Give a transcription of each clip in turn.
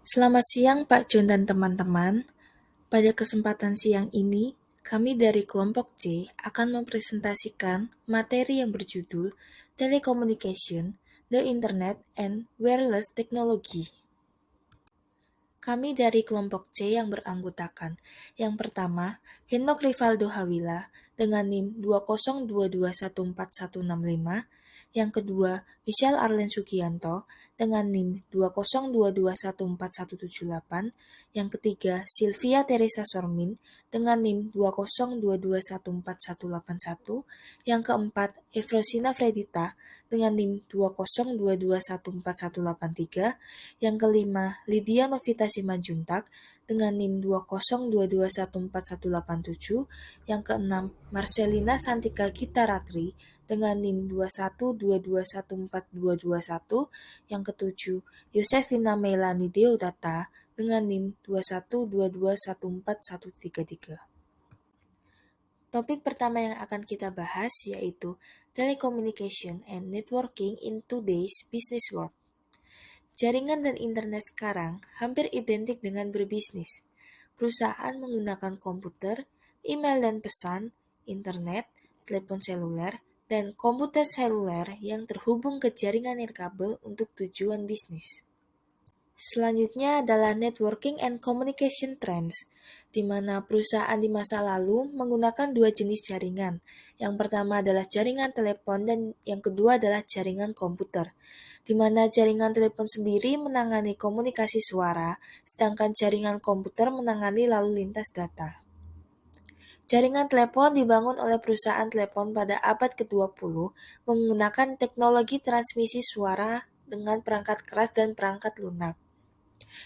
Selamat siang Pak Jun dan teman-teman. Pada kesempatan siang ini, kami dari kelompok C akan mempresentasikan materi yang berjudul Telecommunication, the Internet, and Wireless Technology. Kami dari kelompok C yang beranggotakan yang pertama, Henok Rivaldo Hawila dengan NIM 202214165, yang kedua, Michelle Arlen Sugianto dengan NIM 202214178, yang ketiga, Sylvia Teresa Sormin dengan NIM 202214181, yang keempat, Efrosina Fredita dengan NIM 202214183, yang kelima, Lydia Novita Simanjuntak dengan NIM 202214187, yang keenam, Marcelina Santika Gitaratri dengan NIM 212214221, yang ketujuh, Yosefina Melani Deodata dengan NIM 212214133. Topik pertama yang akan kita bahas yaitu Telecommunication and Networking in Today's Business World. Jaringan dan internet sekarang hampir identik dengan berbisnis. Perusahaan menggunakan komputer, email dan pesan, internet, telepon seluler, dan komputer seluler yang terhubung ke jaringan nirkabel untuk tujuan bisnis. Selanjutnya adalah networking and communication trends, di mana perusahaan di masa lalu menggunakan dua jenis jaringan. Yang pertama adalah jaringan telepon dan yang kedua adalah jaringan komputer, di mana jaringan telepon sendiri menangani komunikasi suara, sedangkan jaringan komputer menangani lalu lintas data. Jaringan telepon dibangun oleh perusahaan telepon pada abad ke-20 menggunakan teknologi transmisi suara dengan perangkat keras dan perangkat lunak.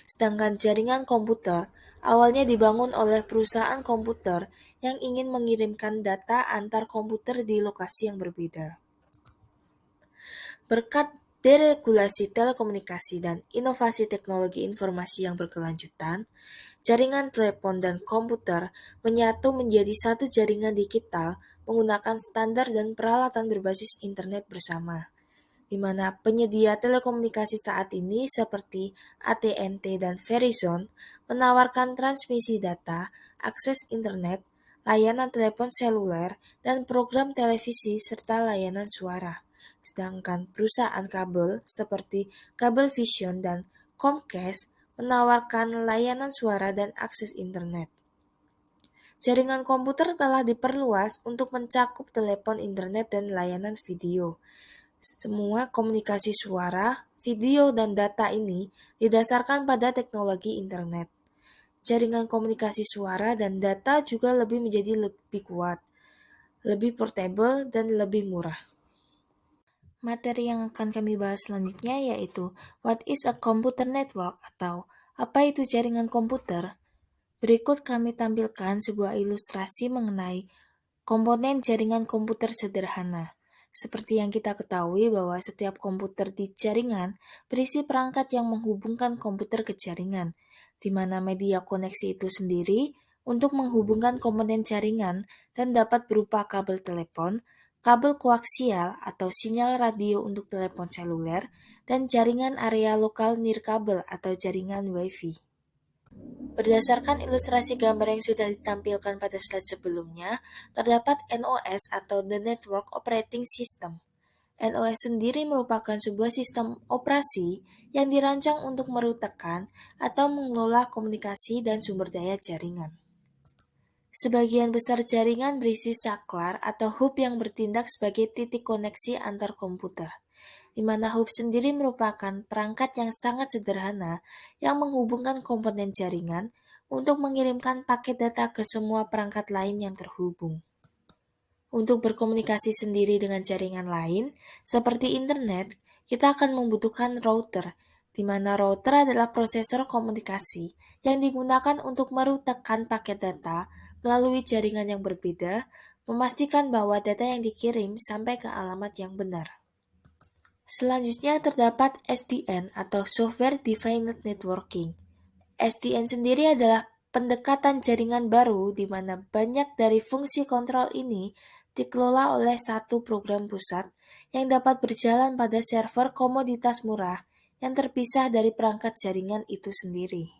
Sedangkan jaringan komputer awalnya dibangun oleh perusahaan komputer yang ingin mengirimkan data antar komputer di lokasi yang berbeda. Berkat deregulasi telekomunikasi dan inovasi teknologi informasi yang berkelanjutan, jaringan telepon dan komputer menyatu menjadi satu jaringan digital menggunakan standar dan peralatan berbasis internet bersama, di mana penyedia telekomunikasi saat ini seperti AT&T dan Verizon menawarkan transmisi data, akses internet, layanan telepon seluler, dan program televisi serta layanan suara. Sedangkan perusahaan kabel seperti Cablevision dan Comcast menawarkan layanan suara dan akses internet. Jaringan komputer telah diperluas untuk mencakup telepon, internet, dan layanan video. Semua komunikasi suara, video, dan data ini didasarkan pada teknologi internet. Jaringan komunikasi suara dan data juga menjadi lebih kuat, lebih portable, dan lebih murah. Materi yang akan kami bahas selanjutnya yaitu What is a Computer Network atau apa itu jaringan komputer? Berikut kami tampilkan sebuah ilustrasi mengenai komponen jaringan komputer sederhana. Seperti yang kita ketahui bahwa setiap komputer di jaringan berisi perangkat yang menghubungkan komputer ke jaringan, di mana media koneksi itu sendiri untuk menghubungkan komponen jaringan dan dapat berupa kabel telepon, kabel koaksial atau sinyal radio untuk telepon seluler, dan jaringan area lokal nirkabel atau jaringan Wi-Fi. Berdasarkan ilustrasi gambar yang sudah ditampilkan pada slide sebelumnya, terdapat NOS atau The Network Operating System. NOS sendiri merupakan sebuah sistem operasi yang dirancang untuk merutekan atau mengelola komunikasi dan sumber daya jaringan. Sebagian besar jaringan berisi saklar atau hub yang bertindak sebagai titik koneksi antar komputer, di mana hub sendiri merupakan perangkat yang sangat sederhana yang menghubungkan komponen jaringan untuk mengirimkan paket data ke semua perangkat lain yang terhubung. Untuk berkomunikasi sendiri dengan jaringan lain, seperti internet, kita akan membutuhkan router, di mana router adalah prosesor komunikasi yang digunakan untuk merutekan paket data melalui jaringan yang berbeda, memastikan bahwa data yang dikirim sampai ke alamat yang benar. Selanjutnya terdapat SDN atau Software Defined Networking. SDN sendiri adalah pendekatan jaringan baru di mana banyak dari fungsi kontrol ini dikelola oleh satu program pusat yang dapat berjalan pada server komoditas murah yang terpisah dari perangkat jaringan itu sendiri.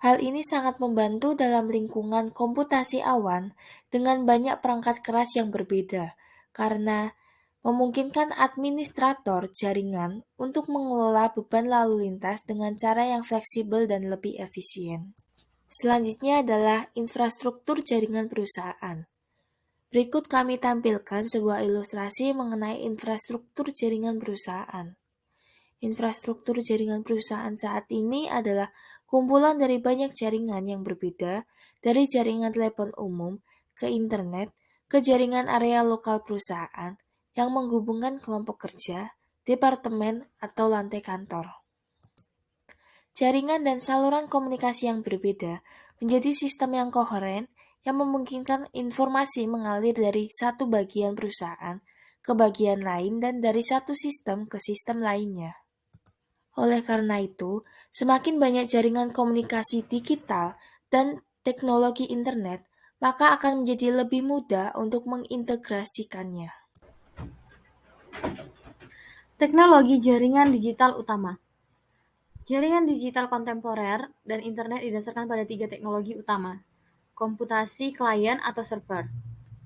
Hal ini sangat membantu dalam lingkungan komputasi awan dengan banyak perangkat keras yang berbeda, karena memungkinkan administrator jaringan untuk mengelola beban lalu lintas dengan cara yang fleksibel dan lebih efisien. Selanjutnya adalah infrastruktur jaringan perusahaan. Berikut kami tampilkan sebuah ilustrasi mengenai infrastruktur jaringan perusahaan. Infrastruktur jaringan perusahaan saat ini adalah kumpulan dari banyak jaringan yang berbeda, dari jaringan telepon umum ke internet, ke jaringan area lokal perusahaan yang menghubungkan kelompok kerja, departemen, atau lantai kantor. Jaringan dan saluran komunikasi yang berbeda menjadi sistem yang koheren yang memungkinkan informasi mengalir dari satu bagian perusahaan ke bagian lain dan dari satu sistem ke sistem lainnya. Oleh karena itu, semakin banyak jaringan komunikasi digital dan teknologi internet, maka akan menjadi lebih mudah untuk mengintegrasikannya. Teknologi jaringan digital utama. Jaringan digital kontemporer dan internet didasarkan pada 3 teknologi utama: komputasi klien atau server,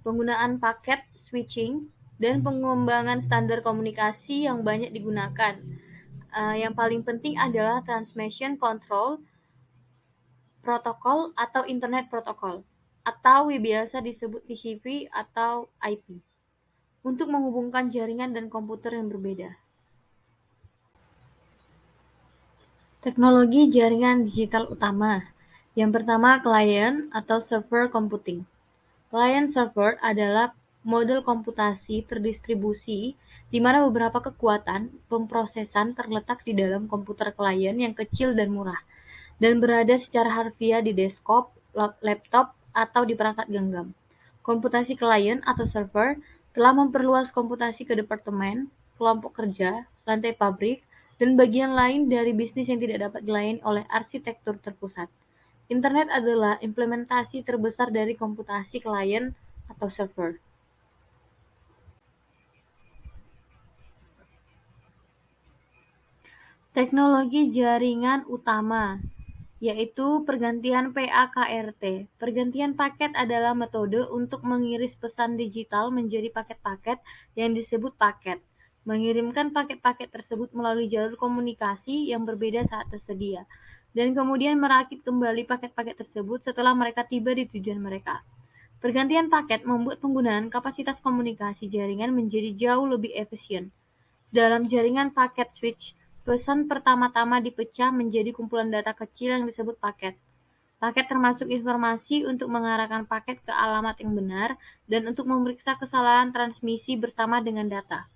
penggunaan paket switching, dan pengembangan standar komunikasi yang banyak digunakan. Yang paling penting adalah Transmission Control Protocol atau Internet Protocol, atau biasa disebut TCP atau IP, untuk menghubungkan jaringan dan komputer yang berbeda. Teknologi jaringan digital utama. Yang pertama, client atau server computing. Client server adalah model komputasi terdistribusi di mana beberapa kekuatan pemrosesan terletak di dalam komputer klien yang kecil dan murah, dan berada secara harfiah di desktop, laptop, atau di perangkat genggam. Komputasi klien atau server telah memperluas komputasi ke departemen, kelompok kerja, lantai pabrik, dan bagian lain dari bisnis yang tidak dapat dilayani oleh arsitektur terpusat. Internet adalah implementasi terbesar dari komputasi klien atau server. Teknologi jaringan utama, yaitu pergantian PAKRT. Pergantian paket adalah metode untuk mengiris pesan digital menjadi paket-paket yang disebut paket. Mengirimkan paket-paket tersebut melalui jalur komunikasi yang berbeda saat tersedia, dan kemudian merakit kembali paket-paket tersebut setelah mereka tiba di tujuan mereka. Pergantian paket membuat penggunaan kapasitas komunikasi jaringan menjadi jauh lebih efisien. Dalam jaringan paket switch, pesan pertama-tama dipecah menjadi kumpulan data kecil yang disebut paket. Paket termasuk informasi untuk mengarahkan paket ke alamat yang benar dan untuk memeriksa kesalahan transmisi bersama dengan data.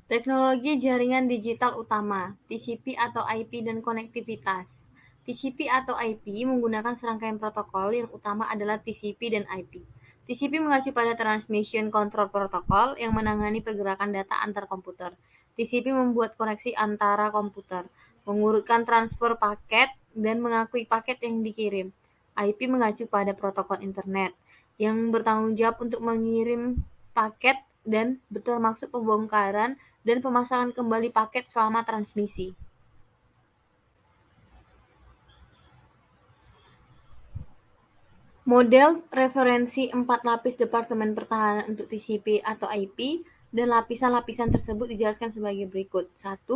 Teknologi jaringan digital utama, TCP atau IP dan konektivitas. TCP atau IP menggunakan serangkaian protokol yang utama adalah TCP dan IP. TCP mengacu pada Transmission Control Protocol yang menangani pergerakan data antar komputer. TCP membuat koneksi antara komputer, mengurutkan transfer paket, dan mengakui paket yang dikirim. IP mengacu pada protokol internet yang bertanggung jawab untuk mengirim paket dan termasuk pembongkaran dan pemasangan kembali paket selama transmisi. Model referensi 4 lapis Departemen Pertahanan untuk TCP atau IP, dan lapisan-lapisan tersebut dijelaskan sebagai berikut. 1.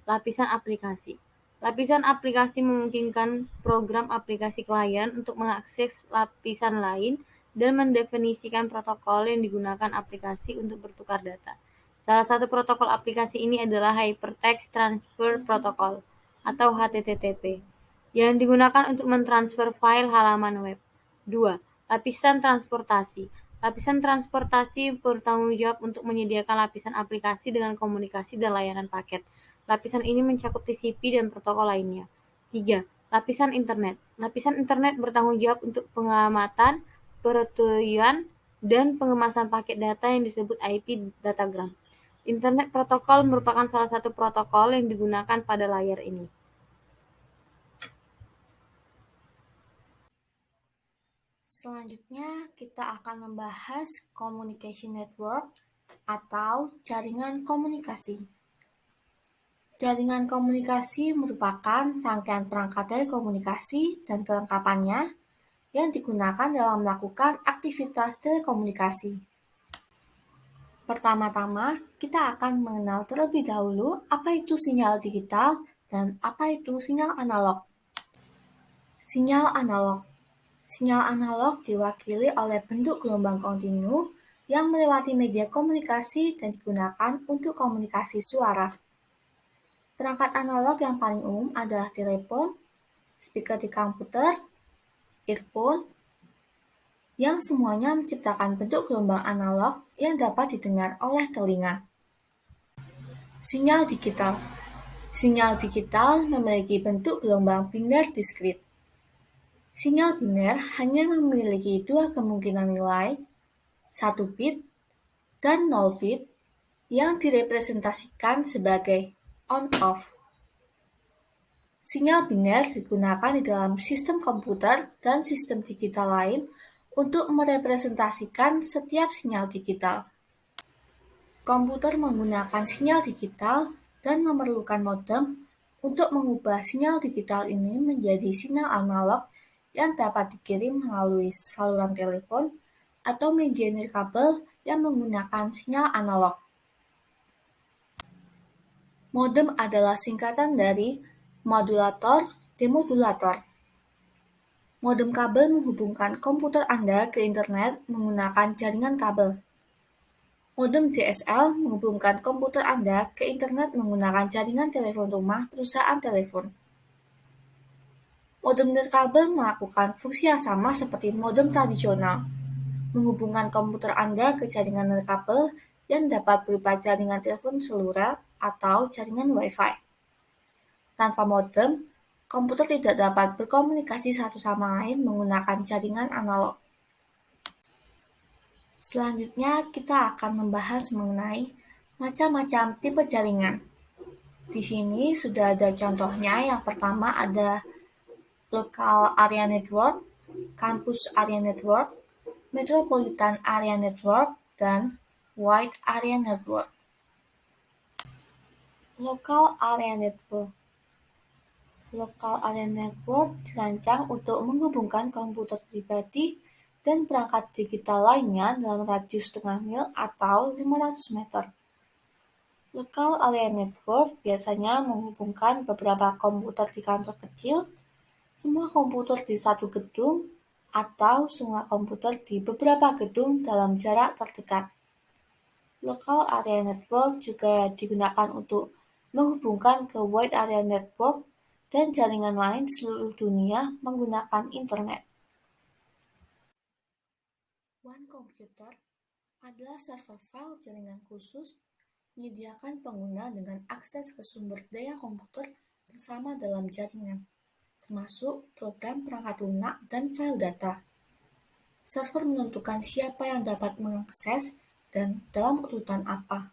Lapisan aplikasi. Lapisan aplikasi memungkinkan program aplikasi klien untuk mengakses lapisan lain dan mendefinisikan protokol yang digunakan aplikasi untuk bertukar data. Salah satu protokol aplikasi ini adalah Hypertext Transfer Protocol atau HTTP, yang digunakan untuk mentransfer file halaman web. 2. Lapisan transportasi. Lapisan transportasi bertanggung jawab untuk menyediakan lapisan aplikasi dengan komunikasi dan layanan paket. Lapisan ini mencakup TCP dan protokol lainnya. 3. Lapisan internet. Lapisan internet bertanggung jawab untuk pengamatan, peretuian, dan pengemasan paket data yang disebut IP datagram. Internet protokol merupakan salah satu protokol yang digunakan pada layar ini. Selanjutnya, kita akan membahas communication network atau jaringan komunikasi. Jaringan komunikasi merupakan rangkaian perangkat telekomunikasi dan kelengkapannya yang digunakan dalam melakukan aktivitas telekomunikasi. Pertama-tama, kita akan mengenal terlebih dahulu apa itu sinyal digital dan apa itu sinyal analog. Sinyal analog. Sinyal analog diwakili oleh bentuk gelombang kontinu yang melewati media komunikasi dan digunakan untuk komunikasi suara. Perangkat analog yang paling umum adalah telepon, speaker di komputer, earphone, yang semuanya menciptakan bentuk gelombang analog yang dapat didengar oleh telinga. Sinyal digital. Sinyal digital memiliki bentuk gelombang biner diskrit. Sinyal biner hanya memiliki dua kemungkinan nilai, 1 bit dan 0 bit, yang direpresentasikan sebagai on-off. Sinyal biner digunakan di dalam sistem komputer dan sistem digital lain untuk merepresentasikan setiap sinyal digital. Komputer menggunakan sinyal digital dan memerlukan modem untuk mengubah sinyal digital ini menjadi sinyal analog yang dapat dikirim melalui saluran telepon atau media nirkabel yang menggunakan sinyal analog. Modem adalah singkatan dari modulator demodulator. Modem kabel menghubungkan komputer Anda ke internet menggunakan jaringan kabel. Modem DSL menghubungkan komputer Anda ke internet menggunakan jaringan telepon rumah perusahaan telepon. Modem nirkabel melakukan fungsi yang sama seperti modem tradisional, menghubungkan komputer Anda ke jaringan nirkabel yang dapat berupa jaringan telepon seluler atau jaringan Wi-Fi. Tanpa modem, komputer tidak dapat berkomunikasi satu sama lain menggunakan jaringan analog. Selanjutnya, kita akan membahas mengenai macam-macam tipe jaringan. Di sini sudah ada contohnya. Yang pertama ada Local Area Network, Campus Area Network, Metropolitan Area Network, dan Wide Area Network. Local Area Network. Local Area Network dirancang untuk menghubungkan komputer pribadi dan perangkat digital lainnya dalam radius setengah mil atau 500 meter. Local Area Network biasanya menghubungkan beberapa komputer di kantor kecil, semua komputer di satu gedung, atau semua komputer di beberapa gedung dalam jarak terdekat. Local Area Network juga digunakan untuk menghubungkan ke Wide Area Network dan jaringan lain di seluruh dunia menggunakan internet. One Computer adalah server file jaringan khusus menyediakan pengguna dengan akses ke sumber daya komputer bersama dalam jaringan, termasuk program perangkat lunak dan file data. Server menentukan siapa yang dapat mengakses dan dalam urutan apa.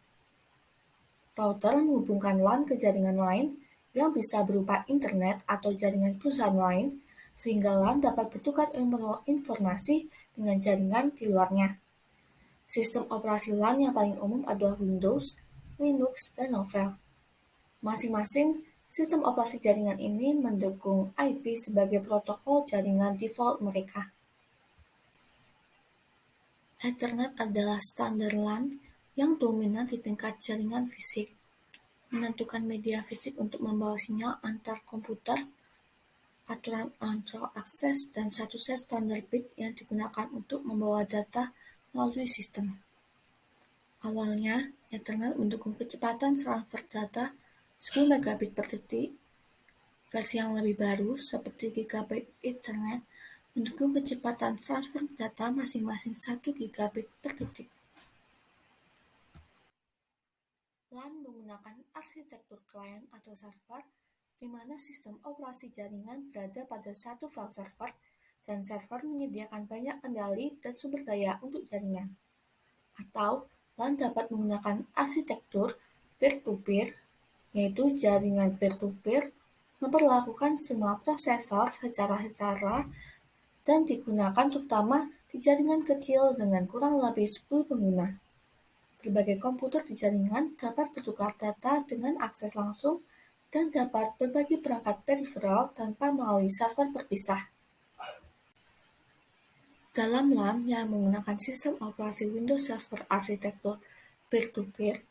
Router menghubungkan LAN ke jaringan lain yang bisa berupa internet atau jaringan perusahaan lain, sehingga LAN dapat bertukar informasi dengan jaringan di luarnya. Sistem operasi LAN yang paling umum adalah Windows, Linux, dan Novel. Masing-masing sistem operasi jaringan ini mendukung IP sebagai protokol jaringan default mereka. Ethernet adalah standar LAN yang dominan di tingkat jaringan fisik, menentukan media fisik untuk membawa sinyal antar komputer, aturan control akses, dan satu set standar bit yang digunakan untuk membawa data melalui sistem. Awalnya, Ethernet mendukung kecepatan transfer data 10 megabit per detik. Versi yang lebih baru, seperti Gigabit Ethernet, mendukung kecepatan transfer data masing-masing 1 gigabit per detik. LAN menggunakan arsitektur klien atau server, di mana sistem operasi jaringan berada pada satu file server, dan server menyediakan banyak kendali dan sumber daya untuk jaringan. Atau, LAN dapat menggunakan arsitektur peer-to-peer, yaitu jaringan peer-to-peer memperlakukan semua prosesor secara dan digunakan terutama di jaringan kecil dengan kurang lebih 10 pengguna. Berbagai komputer di jaringan dapat bertukar data dengan akses langsung dan dapat berbagi perangkat periferal tanpa melalui server berpisah. Dalam LAN yang menggunakan sistem operasi Windows Server arsitektur peer-to-peer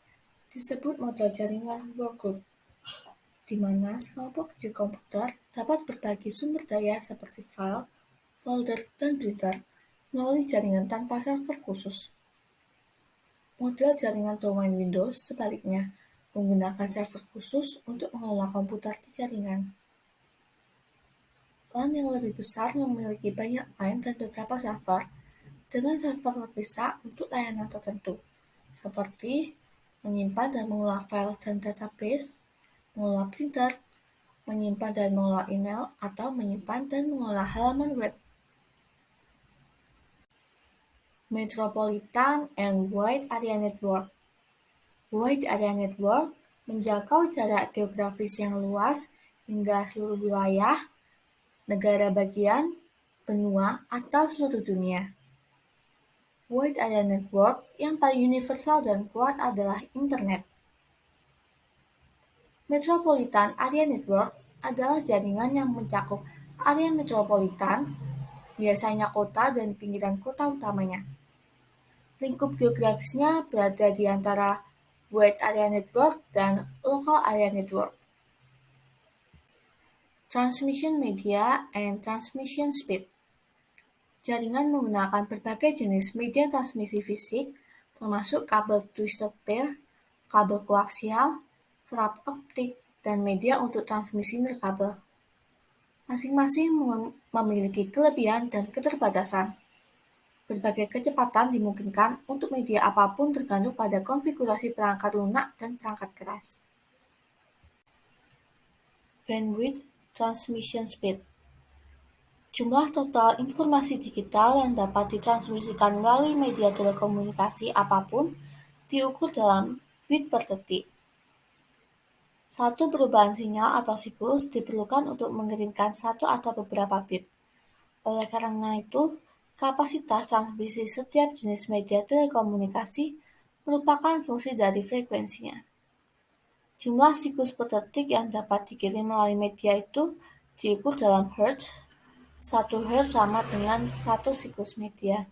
disebut model jaringan workgroup, di mana sekelompok kecil komputer dapat berbagi sumber daya seperti file, folder, dan printer melalui jaringan tanpa server khusus. Model jaringan domain Windows sebaliknya menggunakan server khusus untuk mengelola komputer di jaringan. LAN yang lebih besar memiliki banyak line dan beberapa server dengan server terpisah untuk layanan tertentu, seperti menyimpan dan mengolah file dan database, mengolah printer, menyimpan dan mengolah email, atau menyimpan dan mengolah halaman web. Metropolitan and Wide Area Network. Wide Area Network menjangkau jarak geografis yang luas hingga seluruh wilayah, negara bagian, benua, atau seluruh dunia. Wide Area Network yang paling universal dan kuat adalah Internet. Metropolitan Area Network adalah jaringan yang mencakup area metropolitan, biasanya kota dan pinggiran kota utamanya. Lingkup geografisnya berada di antara Wide Area Network dan Local Area Network. Transmission Media and Transmission Speed. Jaringan menggunakan berbagai jenis media transmisi fisik, termasuk kabel twisted pair, kabel koaksial, serap optik, dan media untuk transmisi nirkabel. Masing-masing memiliki kelebihan dan keterbatasan. Berbagai kecepatan dimungkinkan untuk media apapun tergantung pada konfigurasi perangkat lunak dan perangkat keras. Bandwidth Transmission Speed. Jumlah total informasi digital yang dapat ditransmisikan melalui media telekomunikasi apapun diukur dalam bit per detik. Satu perubahan sinyal atau siklus diperlukan untuk mengirimkan satu atau beberapa bit. Oleh karena itu, kapasitas transmisi setiap jenis media telekomunikasi merupakan fungsi dari frekuensinya. Jumlah siklus per detik yang dapat dikirim melalui media itu diukur dalam hertz. 1 hertz sama dengan 1 siklus media.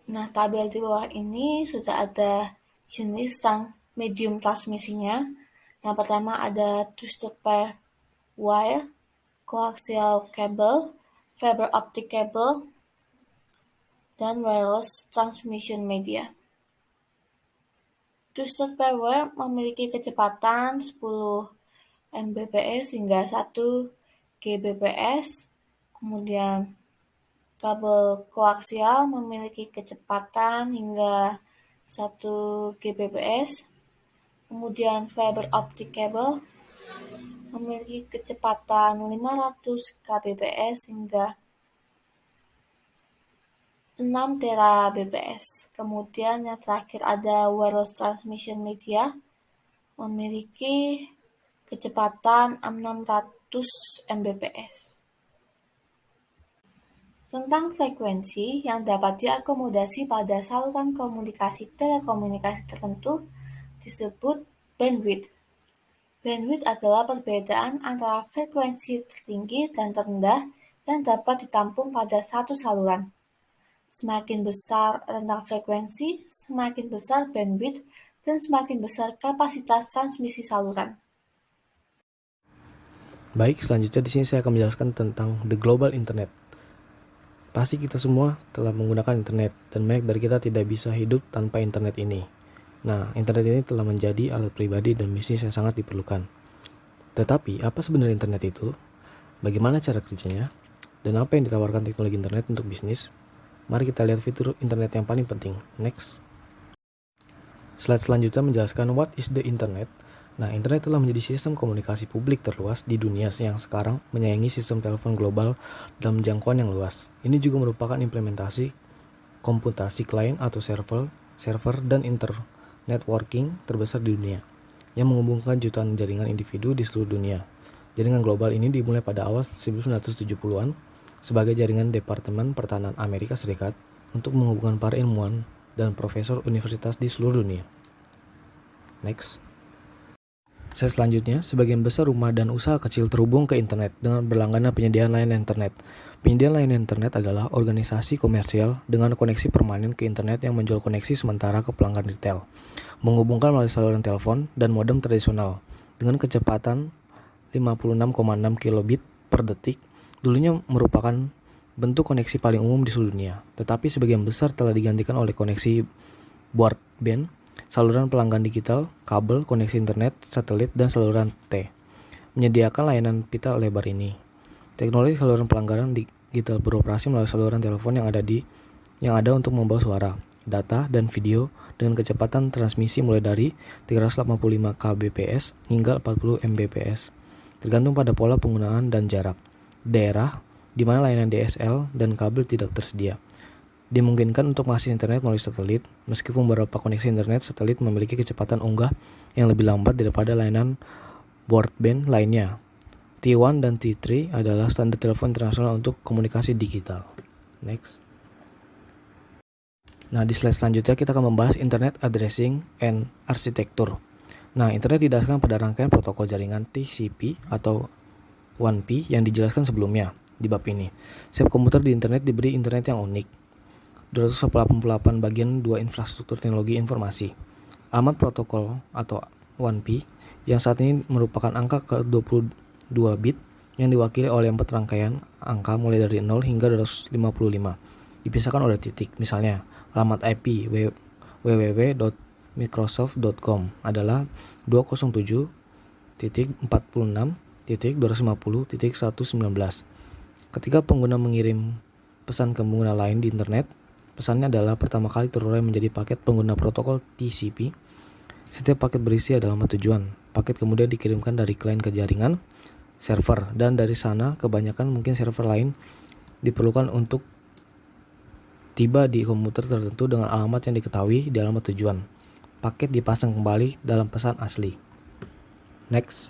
Nah, tabel di bawah ini sudah ada jenis medium transmisinya. Yang pertama ada twisted pair wire, coaxial cable, fiber optic cable, dan wireless transmission media. Twisted pair wire memiliki kecepatan 10 Mbps hingga 1 Gbps, kemudian kabel koaksial memiliki kecepatan hingga 1 Gbps, kemudian fiber optic cable memiliki kecepatan 500 kbps hingga 6 terabps. Kemudian yang terakhir ada wireless transmission media memiliki kecepatan 600 Mbps. Tentang frekuensi yang dapat diakomodasi pada saluran komunikasi telekomunikasi tertentu disebut bandwidth. Bandwidth adalah perbedaan antara frekuensi tertinggi dan terendah yang dapat ditampung pada satu saluran. Semakin besar rentang frekuensi, semakin besar bandwidth, dan semakin besar kapasitas transmisi saluran. Baik, selanjutnya di sini saya akan menjelaskan tentang the global internet. Pasti kita semua telah menggunakan internet, dan banyak dari kita tidak bisa hidup tanpa internet ini. Nah, internet ini telah menjadi alat pribadi dan bisnis yang sangat diperlukan. Tetapi, apa sebenarnya internet itu? Bagaimana cara kerjanya? Dan apa yang ditawarkan teknologi internet untuk bisnis? Mari kita lihat fitur internet yang paling penting. Next. Slide selanjutnya menjelaskan what is the internet. Nah, internet telah menjadi sistem komunikasi publik terluas di dunia yang sekarang menyaingi sistem telepon global dalam jangkauan yang luas. Ini juga merupakan implementasi komputasi klien atau server dan networking terbesar di dunia yang menghubungkan jutaan jaringan individu di seluruh dunia. Jaringan global ini dimulai pada awal 1970-an sebagai jaringan Departemen Pertahanan Amerika Serikat untuk menghubungkan para ilmuwan dan profesor universitas di seluruh dunia. Next. Slide selanjutnya, sebagian besar rumah dan usaha kecil terhubung ke internet dengan berlangganan penyediaan layanan internet. Penyediaan layanan internet adalah organisasi komersial dengan koneksi permanen ke internet yang menjual koneksi sementara ke pelanggan retail, menghubungkan melalui saluran telepon dan modem tradisional dengan kecepatan 56,6 kilobit per detik. Dulunya merupakan bentuk koneksi paling umum di seluruh dunia, tetapi sebagian besar telah digantikan oleh koneksi broadband, saluran pelanggan digital, kabel, koneksi internet, satelit, dan saluran T. Menyediakan layanan pita lebar ini. Teknologi saluran pelanggan digital beroperasi melalui saluran telepon yang ada untuk membawa suara, data, dan video dengan kecepatan transmisi mulai dari 385 kbps hingga 40 mbps, tergantung pada pola penggunaan dan jarak. Daerah di mana layanan DSL dan kabel tidak tersedia. Dimungkinkan untuk mengakses internet melalui satelit, meskipun beberapa koneksi internet satelit memiliki kecepatan unggah yang lebih lambat daripada layanan broadband lainnya. T1 dan T3 adalah standar telepon internasional untuk komunikasi digital. Next. Nah, di slide selanjutnya kita akan membahas Internet Addressing and Architecture. Nah, internet didasarkan pada rangkaian protokol jaringan TCP atau 1P yang dijelaskan sebelumnya di bab ini. Setiap komputer di internet diberi internet yang unik. 288 bagian 2 infrastruktur teknologi informasi. Alamat protokol atau 1P yang saat ini merupakan angka ke-22 bit yang diwakili oleh 4 rangkaian angka mulai dari 0 hingga 255. Dipisahkan oleh titik. Misalnya, alamat IP www.microsoft.com adalah 207.46.250.119. Ketika pengguna mengirim pesan ke pengguna lain di internet, pesannya adalah pertama kali terurai menjadi paket pengguna protokol TCP. Setiap paket berisi adalah alamat tujuan. Paket kemudian dikirimkan dari klien ke jaringan server, dan dari sana kebanyakan mungkin server lain diperlukan untuk tiba di komputer tertentu dengan alamat yang diketahui di alamat tujuan. Paket dipasang kembali dalam pesan asli. Next.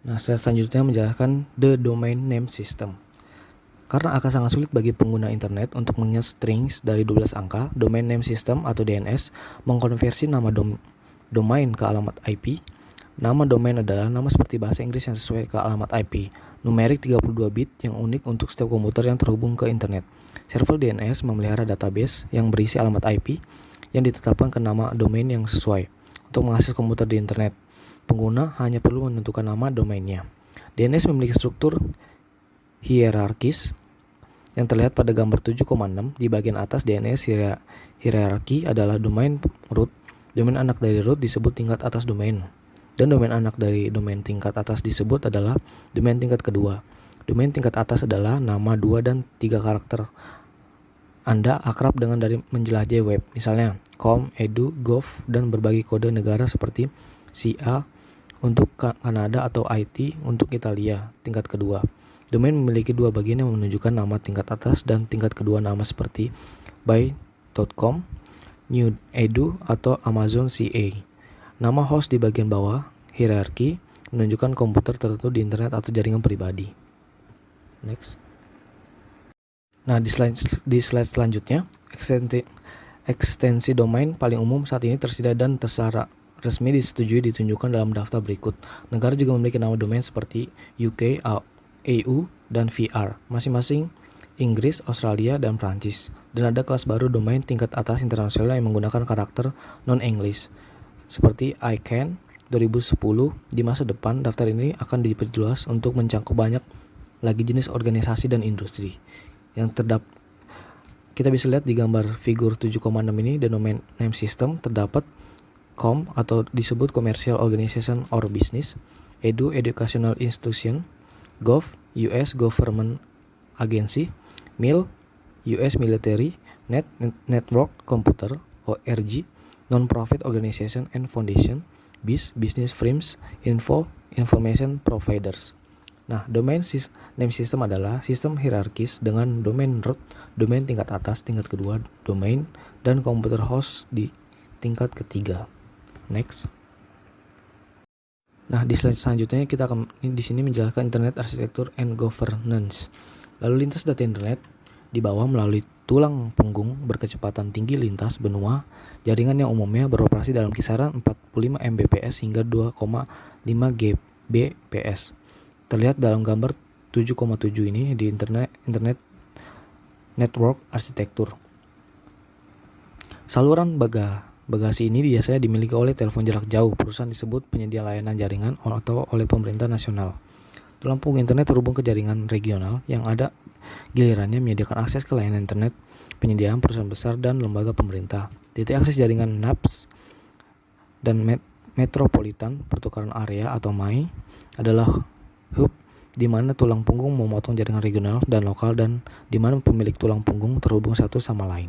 Nah, slide selanjutnya menjelaskan the domain name system. Karena akan sangat sulit bagi pengguna internet untuk mengingat strings dari 12 angka, Domain Name System atau DNS mengkonversi nama domain ke alamat IP. Nama domain adalah nama seperti bahasa Inggris yang sesuai ke alamat IP, numerik 32 bit yang unik untuk setiap komputer yang terhubung ke internet. Server DNS memelihara database yang berisi alamat IP yang ditetapkan ke nama domain yang sesuai. Untuk mengakses komputer di internet, pengguna hanya perlu menentukan nama domainnya. DNS memiliki struktur hierarkis yang terlihat pada gambar 7,6. Di bagian atas DNS hierarki adalah domain root. Domain anak dari root disebut tingkat atas domain, dan domain anak dari domain tingkat atas disebut adalah domain tingkat kedua. Domain tingkat atas adalah nama 2 dan 3 karakter. Anda akrab dengan dari menjelajahi web, misalnya com, edu, gov, dan berbagai kode negara seperti CA untuk Kanada atau IT untuk Italia tingkat kedua. Domain memiliki 2 bagian yang menunjukkan nama tingkat atas dan tingkat kedua nama seperti buy.com, new edu, atau Amazon CA. Nama host di bagian bawah, hierarki, menunjukkan komputer tertentu di internet atau jaringan pribadi. Next. Nah, di slide selanjutnya, ekstensi domain paling umum saat ini tersedia dan secara resmi disetujui ditunjukkan dalam daftar berikut. Negara juga memiliki nama domain seperti UK, EU, dan VR, masing-masing Inggris, Australia, dan Prancis. Dan ada kelas baru domain tingkat atas internasional yang menggunakan karakter non-English, seperti ICANN 2010. Di masa depan, daftar ini akan diperluas untuk mencakup banyak lagi jenis organisasi dan industri. Kita bisa lihat di gambar figur 7,6 ini, the domain name system terdapat COM atau disebut Commercial Organization or Business, EDU, Educational Institution, Gov, US Government Agency, MIL, US Military, Network Computer, ORG, Non-Profit Organization and Foundation, BIS, Business Firms, Information Providers. Nah, domain name system adalah sistem hierarkis dengan domain root, domain tingkat atas, tingkat kedua, domain, dan komputer host di tingkat ketiga. Next. Nah, di slide selanjutnya kita akan di sini menjelaskan Internet Architecture and Governance. Lalu lintas data internet di bawah melalui tulang punggung berkecepatan tinggi lintas benua. Jaringan yang umumnya beroperasi dalam kisaran 45 Mbps hingga 2,5 Gbps. Terlihat dalam gambar 7,7 ini di internet network arsitektur. Saluran bagasi ini biasanya dimiliki oleh telepon jarak jauh, perusahaan disebut penyedia layanan jaringan atau oleh pemerintah nasional. Tulang punggung internet terhubung ke jaringan regional yang ada gilirannya menyediakan akses ke layanan internet penyediaan perusahaan besar dan lembaga pemerintah. Titik akses jaringan NAPS dan metropolitan pertukaran area atau MAI adalah hub di mana tulang punggung memotong jaringan regional dan lokal dan di mana pemilik tulang punggung terhubung satu sama lain.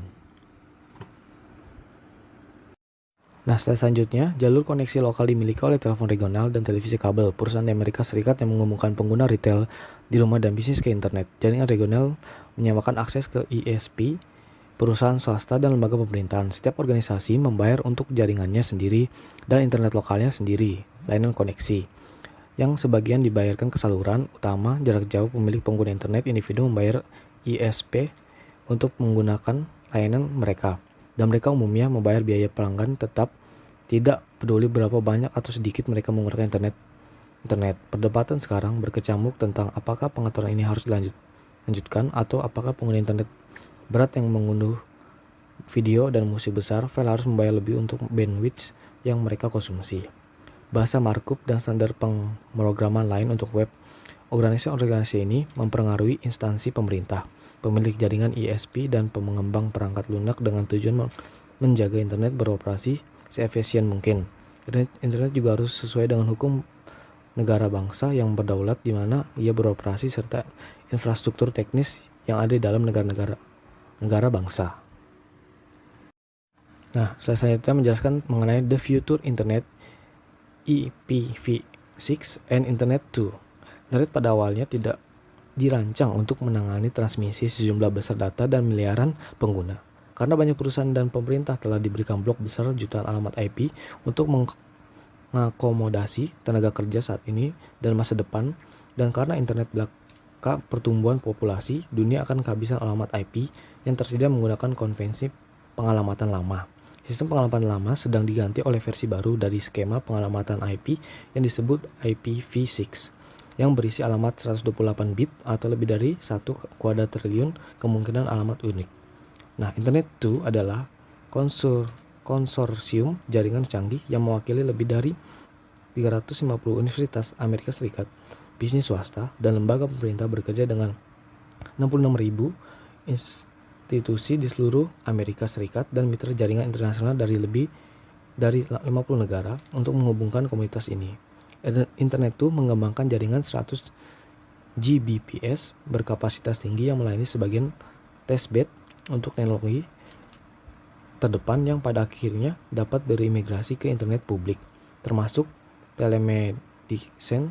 Nah, selanjutnya, jalur koneksi lokal dimiliki oleh telepon regional dan televisi kabel, perusahaan di Amerika Serikat yang menghubungkan pengguna retail di rumah dan bisnis ke internet. Jaringan regional menyewakan akses ke ISP, perusahaan swasta dan lembaga pemerintahan. Setiap organisasi membayar untuk jaringannya sendiri dan internet lokalnya sendiri, layanan koneksi, yang sebagian dibayarkan ke saluran utama jarak jauh pemilik pengguna internet. Individu membayar ISP untuk menggunakan layanan mereka. Dan mereka umumnya membayar biaya pelanggan tetap, tidak peduli berapa banyak atau sedikit mereka menggunakan internet. Perdebatan sekarang berkecamuk tentang apakah pengaturan ini harus dilanjutkan atau apakah pengguna internet berat yang mengunduh video dan musik besar file harus membayar lebih untuk bandwidth yang mereka konsumsi. Bahasa markup dan standar pemrograman lain untuk web. Organisasi ini mempengaruhi instansi pemerintah, pemilik jaringan ISP dan pengembang perangkat lunak dengan tujuan menjaga internet beroperasi seefisien mungkin. Internet juga harus sesuai dengan hukum negara bangsa yang berdaulat di mana ia beroperasi serta infrastruktur teknis yang ada di dalam negara bangsa. Nah, saya selanjutnya menjelaskan mengenai the future internet, IPv6 and Internet 2. Internet pada awalnya tidak dirancang untuk menangani transmisi sejumlah besar data dan miliaran pengguna. Karena banyak perusahaan dan pemerintah telah diberikan blok besar jutaan alamat IP untuk mengakomodasi tenaga kerja saat ini dan masa depan, dan karena internet belaka pertumbuhan populasi, dunia akan kehabisan alamat IP yang tersedia menggunakan konvensi pengalamatan lama. Sistem pengalamatan lama sedang diganti oleh versi baru dari skema pengalamatan IP yang disebut IPv6. Yang berisi alamat 128 bit atau lebih dari 1 kuadriliun kemungkinan alamat unik. Nah, Internet 2 adalah konsorsium jaringan canggih yang mewakili lebih dari 350 universitas Amerika Serikat, bisnis swasta, dan lembaga pemerintah bekerja dengan 66.000 institusi di seluruh Amerika Serikat dan mitra jaringan internasional dari lebih dari 50 negara untuk menghubungkan komunitas ini. Internet 2 mengembangkan jaringan 100 Gbps berkapasitas tinggi yang melayani sebagian testbed untuk teknologi terdepan yang pada akhirnya dapat berimigrasi ke internet publik, termasuk telemedicine,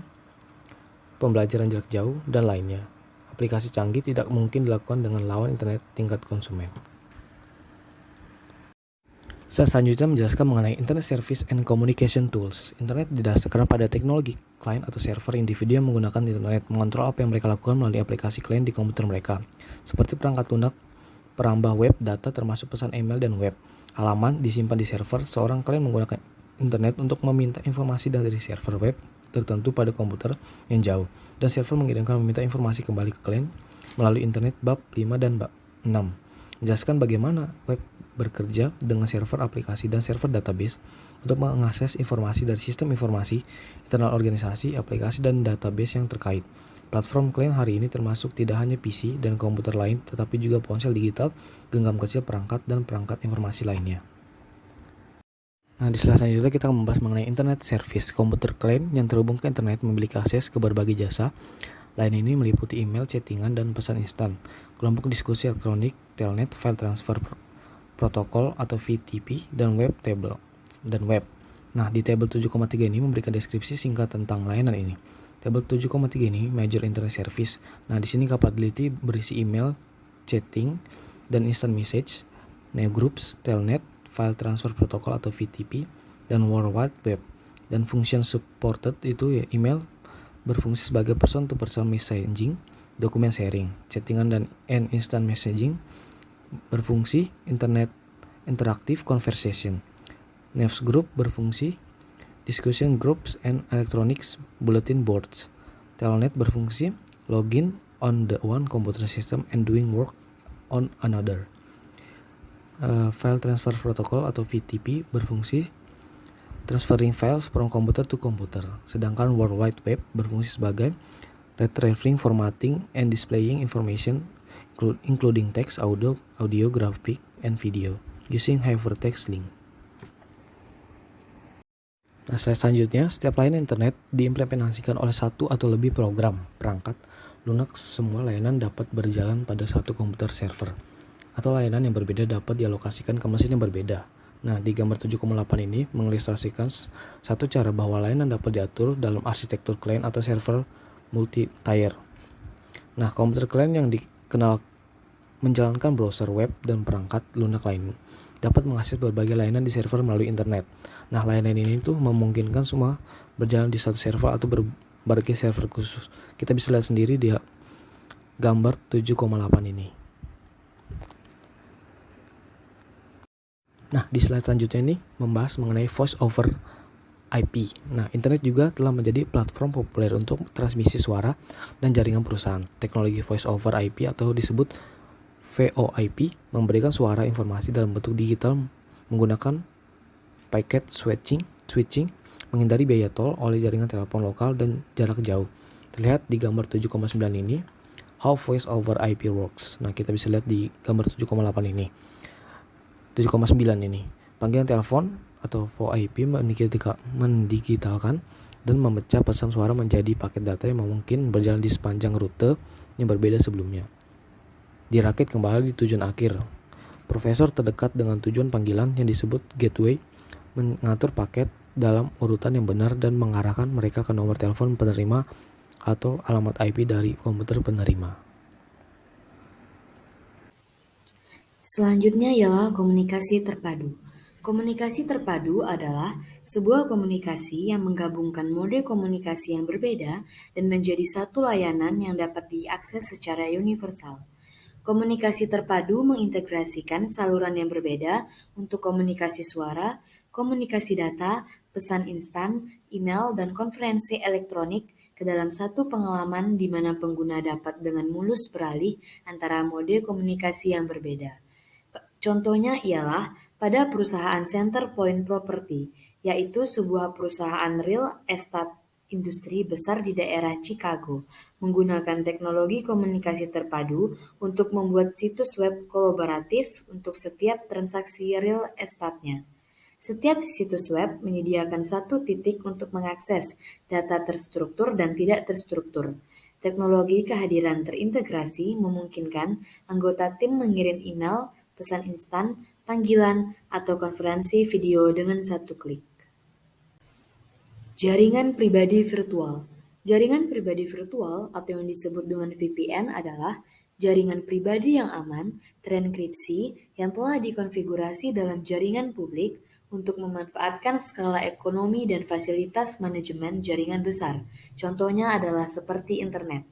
pembelajaran jarak jauh, dan lainnya. Aplikasi canggih tidak mungkin dilakukan dengan lawan internet tingkat konsumen. Saya selanjutnya menjelaskan mengenai Internet Service and Communication Tools. Internet didasarkan pada teknologi klien atau server. Individu yang menggunakan internet mengontrol apa yang mereka lakukan melalui aplikasi klien di komputer mereka, seperti perangkat lunak, perambah web, data termasuk pesan email dan web. Halaman disimpan di server. Seorang klien menggunakan internet untuk meminta informasi dari server web tertentu pada komputer yang jauh, dan server mengirimkan meminta informasi kembali ke klien melalui internet. Bab 5 dan bab 6 menjelaskan bagaimana web bekerja dengan server aplikasi dan server database untuk mengakses informasi dari sistem informasi internal organisasi, aplikasi, dan database yang terkait. Platform klien hari ini termasuk tidak hanya PC dan komputer lain, tetapi juga ponsel digital, genggam kecil, perangkat, dan perangkat informasi lainnya. Nah, di slide selanjutnya kita akan membahas mengenai Internet Service. Komputer klien yang terhubung ke internet memiliki akses ke berbagai jasa. Lain ini meliputi email, chattingan, dan pesan instan, kelompok diskusi elektronik, telnet, file transfer protokol atau VTP, dan web table dan web. Nah, di tabel 7,3 ini memberikan deskripsi singkat tentang layanan ini. Tabel 7,3 ini major internet service. Nah, di sini capability berisi email, chatting, dan instant message, newsgroups, telnet, file transfer protokol atau VTP, dan World Wide Web. Dan function supported itu ya email berfungsi sebagai person to person messaging, dokumen sharing, chattingan dan instant messaging berfungsi internet interactive conversation. News group berfungsi discussion groups and electronics bulletin boards. Telnet berfungsi login on the one computer system and doing work on another. File transfer protocol atau VTP berfungsi transferring files from computer to computer. Sedangkan World Wide Web berfungsi sebagai retrieving, formatting, and displaying information including text, audio, graphic, and video using hypertext link. Nah, slide selanjutnya, setiap layanan internet diimplementasikan oleh satu atau lebih program perangkat lunak. Semua layanan dapat berjalan pada satu komputer server, atau layanan yang berbeda dapat dialokasikan ke mesin yang berbeda. Nah, di gambar 7,8 ini mengilustrasikan satu cara bahwa layanan dapat diatur dalam arsitektur client atau server multi-tier. Nah, komputer client yang dikenal menjalankan browser web dan perangkat lunak lain dapat mengakses berbagai layanan di server melalui internet. Nah, layanan ini tuh memungkinkan semua berjalan di satu server atau berbagai server khusus. Kita bisa lihat sendiri di gambar 7,8 ini. Nah, di slide selanjutnya ini membahas mengenai voice over IP. Nah, internet juga telah menjadi platform populer untuk transmisi suara dan jaringan perusahaan. Teknologi voice over IP atau disebut VoIP memberikan suara informasi dalam bentuk digital menggunakan packet switching, menghindari biaya tol oleh jaringan telepon lokal dan jarak jauh. Terlihat di gambar 7,9 ini how voice over IP works. Nah, kita bisa lihat di gambar 7,8 ini. 7,9 ini. Panggilan telepon atau VoIP mendigitalkan dan memecah pesan suara menjadi paket data yang mungkin berjalan di sepanjang rute yang berbeda sebelumnya. Dirakit kembali di tujuan akhir. Profesor terdekat dengan tujuan panggilan yang disebut gateway mengatur paket dalam urutan yang benar dan mengarahkan mereka ke nomor telepon penerima atau alamat IP dari komputer penerima. Selanjutnya ialah komunikasi terpadu. Komunikasi terpadu adalah sebuah komunikasi yang menggabungkan mode komunikasi yang berbeda dan menjadi satu layanan yang dapat diakses secara universal. Komunikasi terpadu mengintegrasikan saluran yang berbeda untuk komunikasi suara, komunikasi data, pesan instan, email, dan konferensi elektronik ke dalam satu pengalaman di mana pengguna dapat dengan mulus beralih antara mode komunikasi yang berbeda. Contohnya ialah pada perusahaan Centerpoint Property, yaitu sebuah perusahaan real estate industri besar di daerah Chicago, menggunakan teknologi komunikasi terpadu untuk membuat situs web kolaboratif untuk setiap transaksi real estate-nya. Setiap situs web menyediakan satu titik untuk mengakses data terstruktur dan tidak terstruktur. Teknologi kehadiran terintegrasi memungkinkan anggota tim mengirim email, pesan instan, panggilan, atau konferensi video dengan satu klik. Jaringan pribadi virtual. Jaringan pribadi virtual atau yang disebut dengan VPN adalah jaringan pribadi yang aman, terenkripsi, yang telah dikonfigurasi dalam jaringan publik untuk memanfaatkan skala ekonomi dan fasilitas manajemen jaringan besar. Contohnya adalah seperti internet.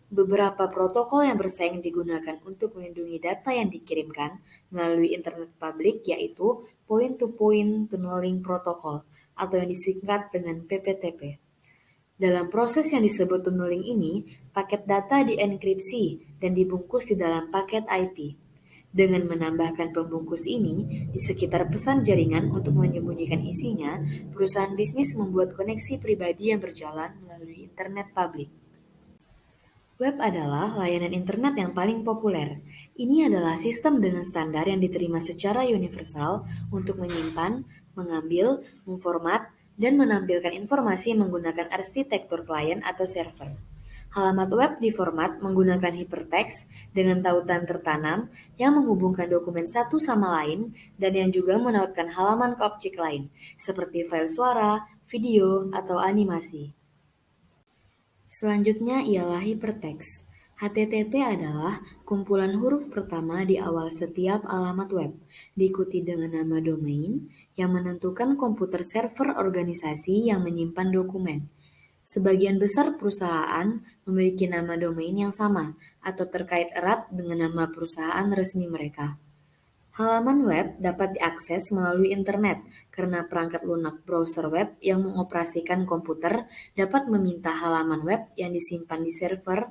Beberapa protokol yang bersaing digunakan untuk melindungi data yang dikirimkan melalui internet publik yaitu Point-to-Point Tunneling Protocol atau yang disingkat dengan PPTP. Dalam proses yang disebut tunneling ini, paket data dienkripsi dan dibungkus di dalam paket IP. Dengan menambahkan pembungkus ini di sekitar pesan jaringan untuk menyembunyikan isinya, perusahaan bisnis membuat koneksi pribadi yang berjalan melalui internet publik. Web adalah layanan internet yang paling populer. Ini adalah sistem dengan standar yang diterima secara universal untuk menyimpan, mengambil, memformat, dan menampilkan informasi menggunakan arsitektur klien atau server. Halaman web diformat menggunakan hypertext dengan tautan tertanam yang menghubungkan dokumen satu sama lain dan yang juga menautkan halaman ke objek lain, seperti file suara, video, atau animasi. Selanjutnya ialah hypertext. HTTP adalah kumpulan huruf pertama di awal setiap alamat web, diikuti dengan nama domain yang menentukan komputer server organisasi yang menyimpan dokumen. Sebagian besar perusahaan memiliki nama domain yang sama atau terkait erat dengan nama perusahaan resmi mereka. Halaman web dapat diakses melalui internet karena perangkat lunak browser web yang mengoperasikan komputer dapat meminta halaman web yang disimpan di server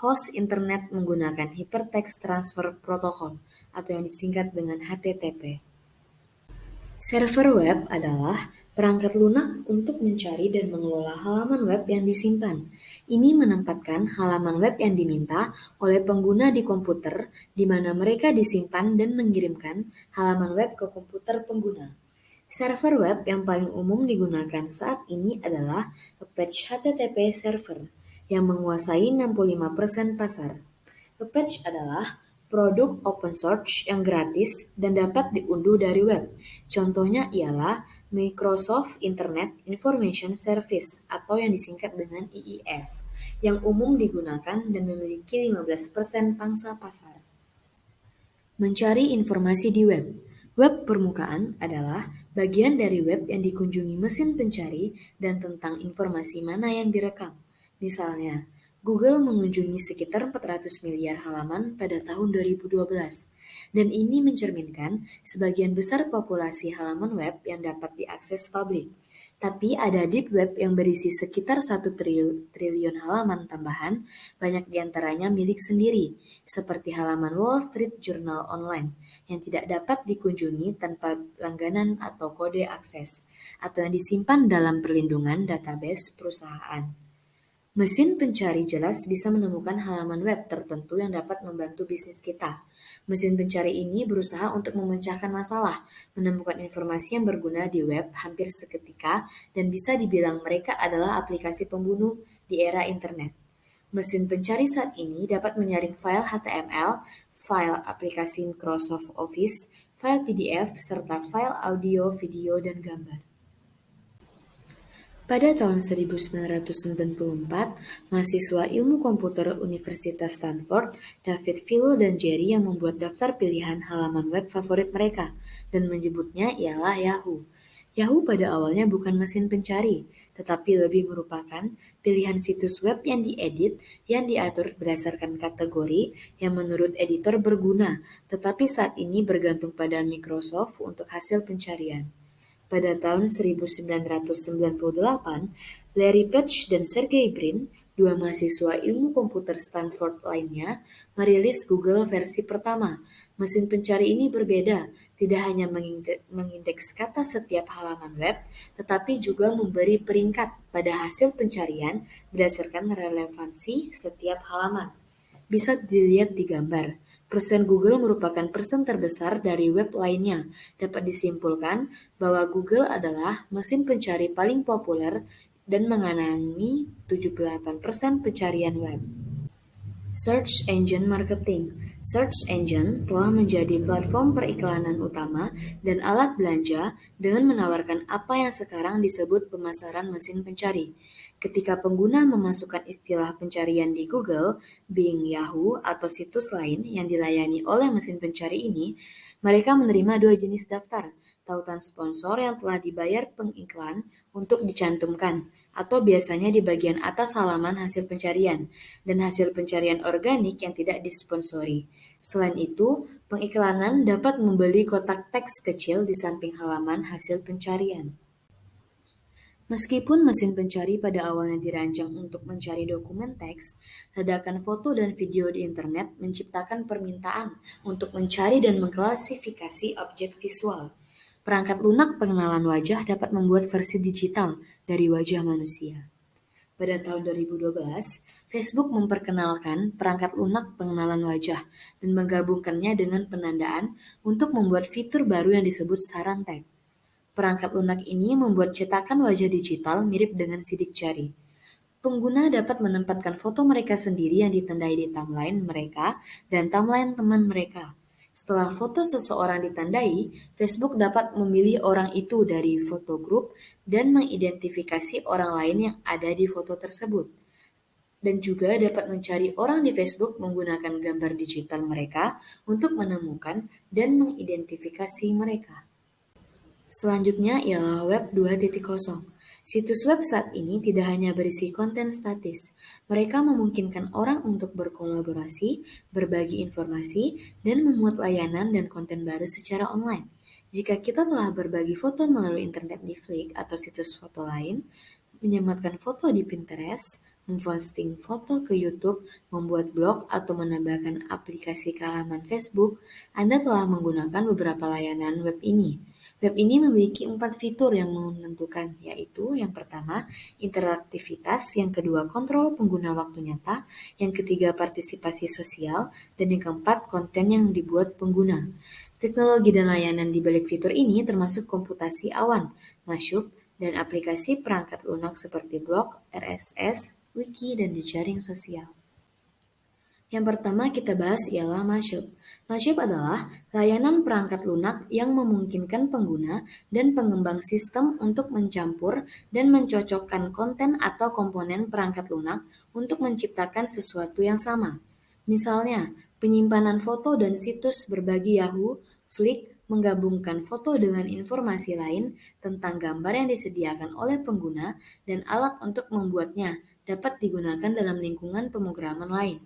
host internet menggunakan Hypertext Transfer Protocol atau yang disingkat dengan HTTP. Server web adalah perangkat lunak untuk mencari dan mengelola halaman web yang disimpan. Ini menempatkan halaman web yang diminta oleh pengguna di komputer di mana mereka disimpan dan mengirimkan halaman web ke komputer pengguna. Server web yang paling umum digunakan saat ini adalah Apache HTTP Server yang menguasai 65% pasar. Apache adalah produk open source yang gratis dan dapat diunduh dari web. Contohnya ialah Microsoft Internet Information Service atau yang disingkat dengan IIS, yang umum digunakan dan memiliki 15% pangsa pasar. Mencari informasi di web. Web permukaan adalah bagian dari web yang dikunjungi mesin pencari dan tentang informasi mana yang direkam. Misalnya, Google mengunjungi sekitar 400 miliar halaman pada tahun 2012, dan ini mencerminkan sebagian besar populasi halaman web yang dapat diakses publik. Tapi ada deep web yang berisi sekitar 1 triliun halaman tambahan, banyak diantaranya milik sendiri, seperti halaman Wall Street Journal online, yang tidak dapat dikunjungi tanpa langganan atau kode akses, atau yang disimpan dalam perlindungan database perusahaan. Mesin pencari jelas bisa menemukan halaman web tertentu yang dapat membantu bisnis kita. Mesin pencari ini berusaha untuk memecahkan masalah, menemukan informasi yang berguna di web hampir seketika, dan bisa dibilang mereka adalah aplikasi pembunuh di era internet. Mesin pencari saat ini dapat menyaring file HTML, file aplikasi Microsoft Office, file PDF, serta file audio, video, dan gambar. Pada tahun 1994, mahasiswa ilmu komputer Universitas Stanford, David Filo dan Jerry yang membuat daftar pilihan halaman web favorit mereka dan menyebutnya ialah Yahoo. Yahoo pada awalnya bukan mesin pencari, tetapi lebih merupakan pilihan situs web yang diedit yang diatur berdasarkan kategori yang menurut editor berguna, tetapi saat ini bergantung pada Microsoft untuk hasil pencarian. Pada tahun 1998, Larry Page dan Sergey Brin, dua mahasiswa ilmu komputer Stanford lainnya, merilis Google versi pertama. Mesin pencari ini berbeda, tidak hanya mengindeks kata setiap halaman web, tetapi juga memberi peringkat pada hasil pencarian berdasarkan relevansi setiap halaman. Bisa dilihat di gambar. Persen Google merupakan persen terbesar dari web lainnya. Dapat disimpulkan bahwa Google adalah mesin pencari paling populer dan mengenangi 78% pencarian web. Search Engine Marketing. Search Engine telah menjadi platform periklanan utama dan alat belanja dengan menawarkan apa yang sekarang disebut pemasaran mesin pencari. Ketika pengguna memasukkan istilah pencarian di Google, Bing, Yahoo, atau situs lain yang dilayani oleh mesin pencari ini, mereka menerima dua jenis daftar, tautan sponsor yang telah dibayar pengiklan untuk dicantumkan, atau biasanya di bagian atas halaman hasil pencarian, dan hasil pencarian organik yang tidak disponsori. Selain itu, pengiklanan dapat membeli kotak teks kecil di samping halaman hasil pencarian. Meskipun mesin pencari pada awalnya dirancang untuk mencari dokumen teks, ledakan foto dan video di internet menciptakan permintaan untuk mencari dan mengklasifikasi objek visual. Perangkat lunak pengenalan wajah dapat membuat versi digital dari wajah manusia. Pada tahun 2012, Facebook memperkenalkan perangkat lunak pengenalan wajah dan menggabungkannya dengan penandaan untuk membuat fitur baru yang disebut saran tag. Perangkat lunak ini membuat cetakan wajah digital mirip dengan sidik jari. Pengguna dapat menempatkan foto mereka sendiri yang ditandai di timeline mereka dan timeline teman mereka. Setelah foto seseorang ditandai, Facebook dapat memilih orang itu dari foto grup dan mengidentifikasi orang lain yang ada di foto tersebut. Dan juga dapat mencari orang di Facebook menggunakan gambar digital mereka untuk menemukan dan mengidentifikasi mereka. Selanjutnya ialah Web 2.0. Situs web saat ini tidak hanya berisi konten statis, mereka memungkinkan orang untuk berkolaborasi, berbagi informasi, dan memuat layanan dan konten baru secara online. Jika kita telah berbagi foto melalui internet di Flickr atau situs foto lain, menyematkan foto di Pinterest, memposting foto ke YouTube, membuat blog, atau menambahkan aplikasi ke halaman Facebook, Anda telah menggunakan beberapa layanan web ini. Web ini memiliki 4 fitur yang menentukan, yaitu yang pertama, interaktivitas, yang kedua, kontrol pengguna waktu nyata, yang ketiga, partisipasi sosial, dan yang keempat, konten yang dibuat pengguna. Teknologi dan layanan di balik fitur ini termasuk komputasi awan, mashup, dan aplikasi perangkat lunak seperti blog, RSS, wiki, dan jejaring sosial. Yang pertama kita bahas ialah Mashup. Mashup adalah layanan perangkat lunak yang memungkinkan pengguna dan pengembang sistem untuk mencampur dan mencocokkan konten atau komponen perangkat lunak untuk menciptakan sesuatu yang sama. Misalnya, penyimpanan foto dan situs berbagi Yahoo, Flickr menggabungkan foto dengan informasi lain tentang gambar yang disediakan oleh pengguna dan alat untuk membuatnya dapat digunakan dalam lingkungan pemrograman lain.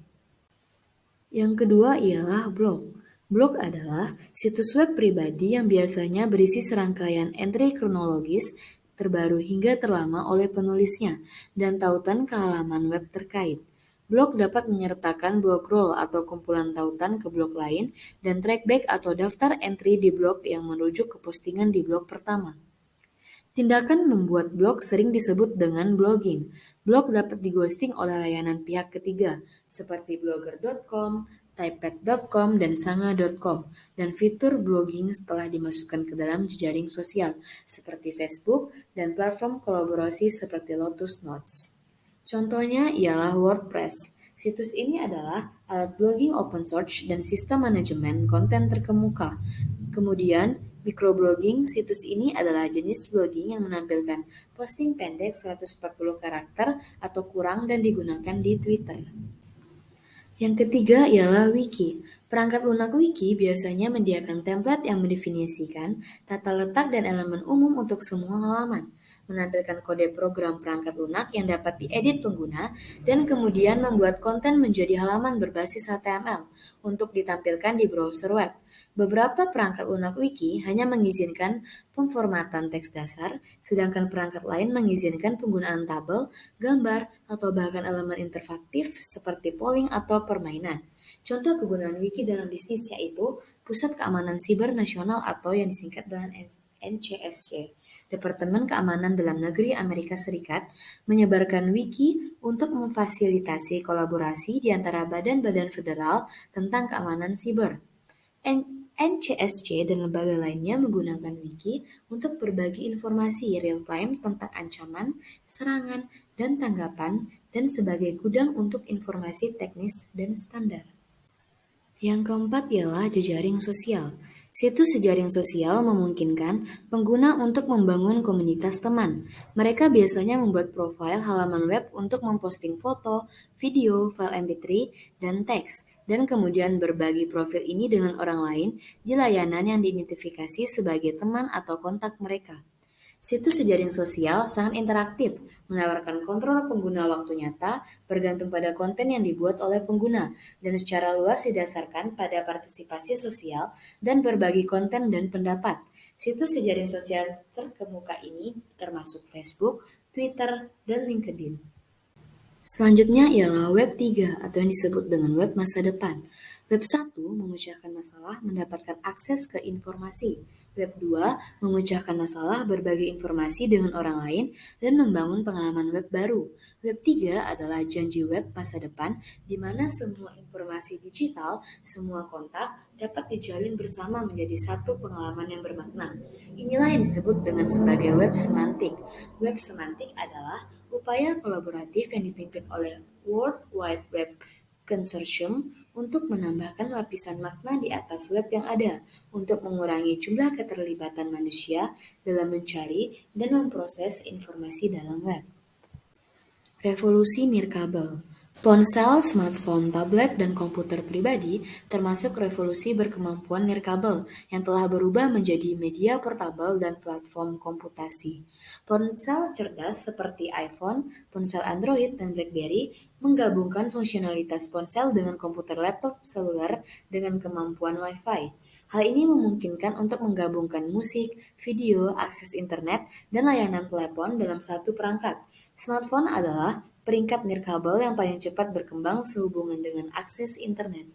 Yang kedua ialah blog. Blog adalah situs web pribadi yang biasanya berisi serangkaian entry kronologis terbaru hingga terlama oleh penulisnya dan tautan ke halaman web terkait. Blog dapat menyertakan blog roll atau kumpulan tautan ke blog lain dan trackback atau daftar entry di blog yang merujuk ke postingan di blog pertama. Tindakan membuat blog sering disebut dengan blogging. Blog dapat dighosting oleh layanan pihak ketiga, seperti blogger.com, typepad.com, dan sanga.com, dan fitur blogging telah dimasukkan ke dalam jejaring sosial, seperti Facebook, dan platform kolaborasi seperti Lotus Notes. Contohnya ialah WordPress. Situs ini adalah alat blogging open source dan sistem manajemen konten terkemuka. Kemudian, microblogging, situs ini adalah jenis blogging yang menampilkan posting pendek 140 karakter atau kurang dan digunakan di Twitter. Yang ketiga ialah wiki. Perangkat lunak wiki biasanya menyediakan template yang mendefinisikan tata letak dan elemen umum untuk semua halaman, menampilkan kode program perangkat lunak yang dapat diedit pengguna, dan kemudian membuat konten menjadi halaman berbasis HTML untuk ditampilkan di browser web. Beberapa perangkat lunak wiki hanya mengizinkan pemformatan teks dasar, sedangkan perangkat lain mengizinkan penggunaan tabel, gambar, atau bahkan elemen interaktif seperti polling atau permainan. Contoh kegunaan wiki dalam bisnis yaitu Pusat Keamanan Siber Nasional atau yang disingkat dengan NCSC. Departemen Keamanan Dalam Negeri Amerika Serikat menyebarkan wiki untuk memfasilitasi kolaborasi di antara badan-badan federal tentang keamanan siber. NCSC dan lembaga lainnya menggunakan wiki untuk berbagi informasi real-time tentang ancaman, serangan, dan tanggapan, dan sebagai gudang untuk informasi teknis dan standar. Yang keempat ialah jejaring sosial. Situs jejaring sosial memungkinkan pengguna untuk membangun komunitas teman. Mereka biasanya membuat profil halaman web untuk memposting foto, video, file MP3, dan teks, dan kemudian berbagi profil ini dengan orang lain di layanan yang diidentifikasi sebagai teman atau kontak mereka. Situs jejaring sosial sangat interaktif, menawarkan kontrol pengguna waktu nyata bergantung pada konten yang dibuat oleh pengguna, dan secara luas didasarkan pada partisipasi sosial dan berbagi konten dan pendapat. Situs jejaring sosial terkemuka ini termasuk Facebook, Twitter, dan LinkedIn. Selanjutnya ialah Web 3 atau yang disebut dengan web masa depan. Web 1 memecahkan masalah mendapatkan akses ke informasi. Web 2 memecahkan masalah berbagi informasi dengan orang lain dan membangun pengalaman web baru. Web 3 adalah janji web masa depan di mana semua informasi digital, semua kontak dapat dijalin bersama menjadi satu pengalaman yang bermakna. Inilah yang disebut dengan sebagai web semantik. Web semantik adalah upaya kolaboratif yang dipimpin oleh World Wide Web Consortium untuk menambahkan lapisan makna di atas web yang ada, untuk mengurangi jumlah keterlibatan manusia dalam mencari dan memproses informasi dalam web. Revolusi nirkabel. Ponsel, smartphone, tablet, dan komputer pribadi termasuk revolusi berkemampuan nirkabel yang telah berubah menjadi media portabel dan platform komputasi. Ponsel cerdas seperti iPhone, ponsel Android, dan BlackBerry menggabungkan fungsionalitas ponsel dengan komputer laptop seluler dengan kemampuan Wi-Fi. Hal ini memungkinkan untuk menggabungkan musik, video, akses internet, dan layanan telepon dalam satu perangkat. Smartphone adalah peringkat nirkabel yang paling cepat berkembang sehubungan dengan akses internet.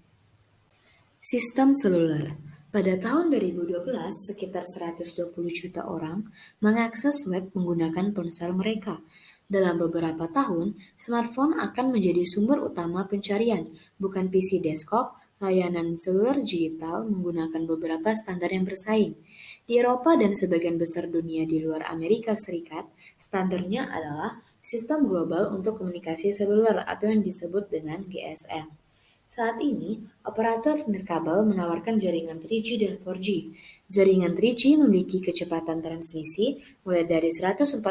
Sistem seluler. Pada tahun 2012, sekitar 120 juta orang mengakses web menggunakan ponsel mereka. Dalam beberapa tahun, smartphone akan menjadi sumber utama pencarian, bukan PC desktop. Layanan seluler digital menggunakan beberapa standar yang bersaing. Di Eropa dan sebagian besar dunia di luar Amerika Serikat, standarnya adalah Sistem Global untuk Komunikasi Seluler atau yang disebut dengan GSM. Saat ini, operator nirkabel menawarkan jaringan 3G dan 4G. Jaringan 3G memiliki kecepatan transmisi mulai dari 144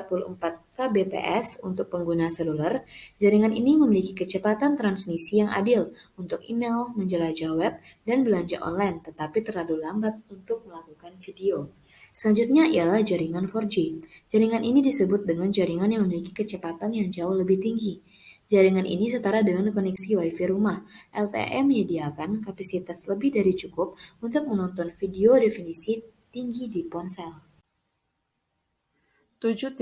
kbps untuk pengguna seluler. Jaringan ini memiliki kecepatan transmisi yang adil untuk email, menjelajah web, dan belanja online, tetapi terlalu lambat untuk melakukan video. Selanjutnya ialah jaringan 4G. Jaringan ini disebut dengan jaringan yang memiliki kecepatan yang jauh lebih tinggi. Jaringan ini setara dengan koneksi Wi-Fi rumah. LTE menyediakan kapasitas lebih dari cukup untuk menonton video definisi tinggi di ponsel. 7.4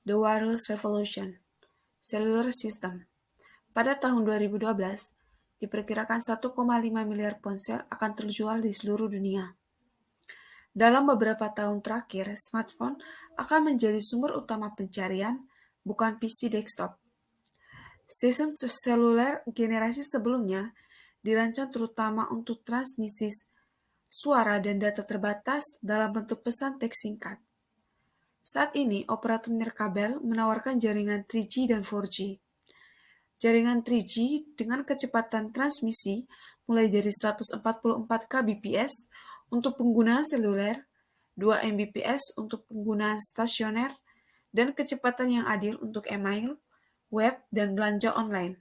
The Wireless Revolution Cellular System. Pada tahun 2012, diperkirakan 1,5 miliar ponsel akan terjual di seluruh dunia. Dalam beberapa tahun terakhir, smartphone akan menjadi sumber utama pencarian, bukan PC desktop. Sistem seluler generasi sebelumnya dirancang terutama untuk transmisi suara dan data terbatas dalam bentuk pesan teks singkat. Saat ini, operator nirkabel menawarkan jaringan 3G dan 4G. Jaringan 3G dengan kecepatan transmisi mulai dari 144 kbps untuk penggunaan seluler, 2 Mbps untuk penggunaan stasioner, dan kecepatan yang adil untuk email, web, dan belanja online.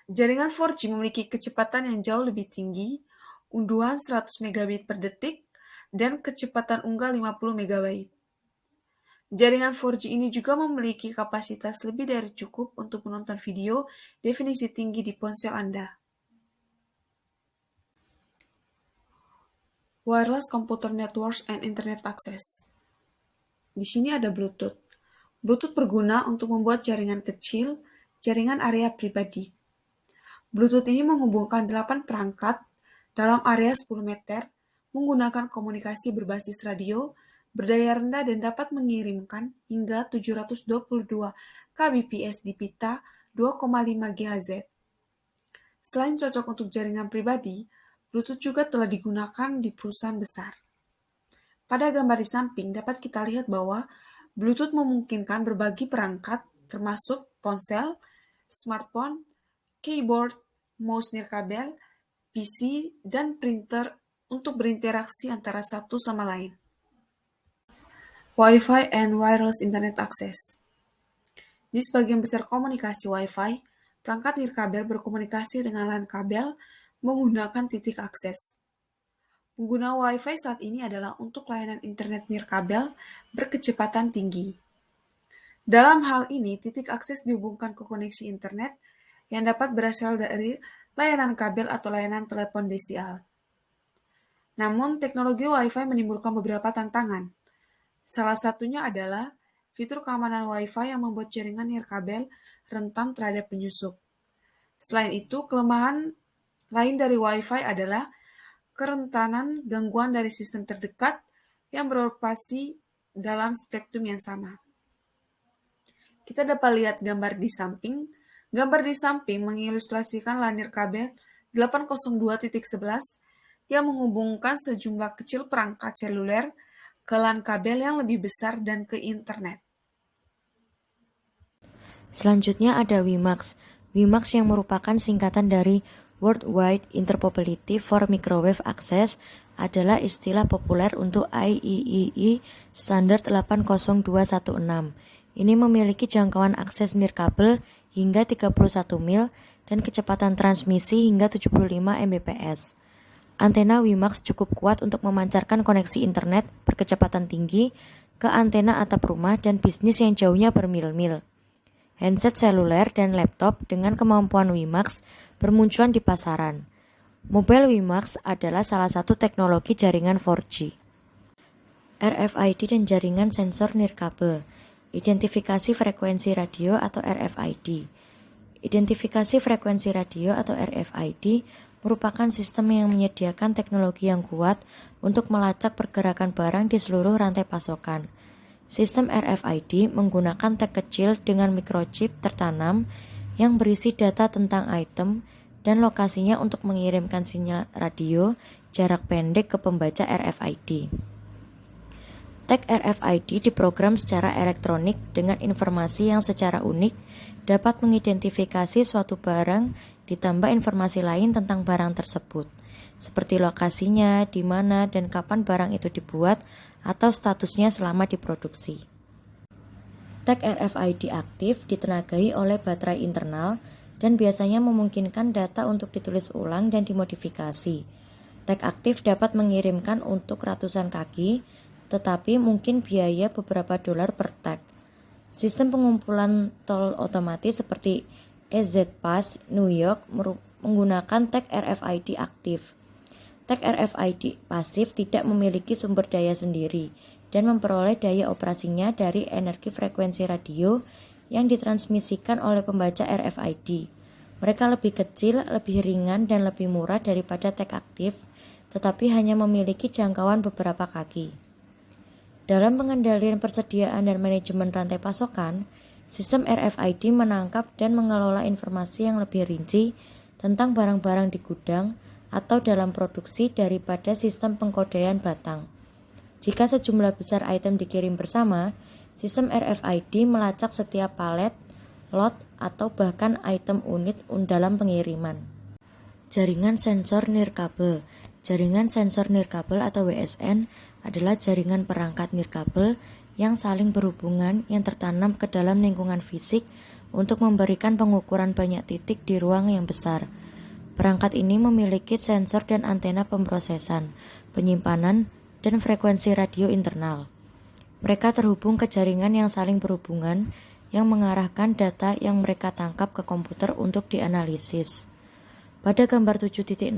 Jaringan 4G memiliki kecepatan yang jauh lebih tinggi, unduhan 100 megabit per detik, dan kecepatan unggah 50 MB. Jaringan 4G ini juga memiliki kapasitas lebih dari cukup untuk menonton video definisi tinggi di ponsel Anda. Wireless Computer Networks and Internet Access. Di sini ada Bluetooth. Bluetooth berguna untuk membuat jaringan kecil, jaringan area pribadi. Bluetooth ini menghubungkan 8 perangkat dalam area 10 meter menggunakan komunikasi berbasis radio, berdaya rendah dan dapat mengirimkan hingga 722 kbps di pita 2,5 GHz. Selain cocok untuk jaringan pribadi, Bluetooth juga telah digunakan di perusahaan besar. Pada gambar di samping dapat kita lihat bahwa Bluetooth memungkinkan berbagi perangkat termasuk ponsel, smartphone, keyboard, mouse nirkabel, PC, dan printer untuk berinteraksi antara satu sama lain. Wi-Fi and Wireless Internet Access. Di sebagian besar komunikasi Wi-Fi, perangkat nirkabel berkomunikasi dengan LAN kabel menggunakan titik akses. Pengguna Wi-Fi saat ini adalah untuk layanan internet nirkabel berkecepatan tinggi. Dalam hal ini, titik akses dihubungkan ke koneksi internet yang dapat berasal dari layanan kabel atau layanan telepon DCL. Namun, teknologi Wi-Fi menimbulkan beberapa tantangan. Salah satunya adalah fitur keamanan Wi-Fi yang membuat jaringan nirkabel rentan terhadap penyusup. Selain itu, kelemahan lain dari Wi-Fi adalah kerentanan gangguan dari sistem terdekat yang beroperasi dalam spektrum yang sama. Kita dapat lihat gambar di samping. Gambar di samping mengilustrasikan LAN nirkabel 802.11 yang menghubungkan sejumlah kecil perangkat seluler ke LAN kabel yang lebih besar dan ke internet. Selanjutnya ada WiMAX. WiMAX yang merupakan singkatan dari Worldwide Interoperability for Microwave Access adalah istilah populer untuk IEEE Standard 80216. Ini memiliki jangkauan akses nirkabel hingga 31 mil dan kecepatan transmisi hingga 75 Mbps. Antena WiMAX cukup kuat untuk memancarkan koneksi internet berkecepatan tinggi ke antena atap rumah dan bisnis yang jauhnya bermil-mil. Handset seluler dan laptop dengan kemampuan WiMAX bermunculan di pasaran. Mobile WiMAX adalah salah satu teknologi jaringan 4G. RFID dan jaringan sensor nirkabel. Identifikasi frekuensi radio atau RFID. Identifikasi frekuensi radio atau RFID merupakan sistem yang menyediakan teknologi yang kuat untuk melacak pergerakan barang di seluruh rantai pasokan. Sistem RFID menggunakan tag kecil dengan microchip tertanam yang berisi data tentang item dan lokasinya untuk mengirimkan sinyal radio jarak pendek ke pembaca RFID. Tag RFID diprogram secara elektronik dengan informasi yang secara unik dapat mengidentifikasi suatu barang ditambah informasi lain tentang barang tersebut, seperti lokasinya, di mana dan kapan barang itu dibuat atau statusnya selama diproduksi. Tag RFID aktif ditenagai oleh baterai internal dan biasanya memungkinkan data untuk ditulis ulang dan dimodifikasi. Tag aktif dapat mengirimkan untuk ratusan kaki, tetapi mungkin biaya beberapa dolar per tag. Sistem pengumpulan tol otomatis seperti EZ-Pass New York menggunakan tag RFID aktif. Tag RFID pasif tidak memiliki sumber daya sendiri dan memperoleh daya operasinya dari energi frekuensi radio yang ditransmisikan oleh pembaca RFID. Mereka lebih kecil, lebih ringan, dan lebih murah daripada tag aktif, tetapi hanya memiliki jangkauan beberapa kaki. Dalam pengendalian persediaan dan manajemen rantai pasokan, sistem RFID menangkap dan mengelola informasi yang lebih rinci tentang barang-barang di gudang atau dalam produksi daripada sistem pengkodean batang. Jika sejumlah besar item dikirim bersama, sistem RFID melacak setiap palet, lot, atau bahkan item unit dalam pengiriman. Jaringan sensor nirkabel. Jaringan sensor nirkabel atau WSN adalah jaringan perangkat nirkabel yang saling berhubungan yang tertanam ke dalam lingkungan fisik untuk memberikan pengukuran banyak titik di ruang yang besar. Perangkat ini memiliki sensor dan antena pemrosesan, penyimpanan, dan frekuensi radio internal. Mereka terhubung ke jaringan yang saling berhubungan yang mengarahkan data yang mereka tangkap ke komputer untuk dianalisis. Pada gambar 7.16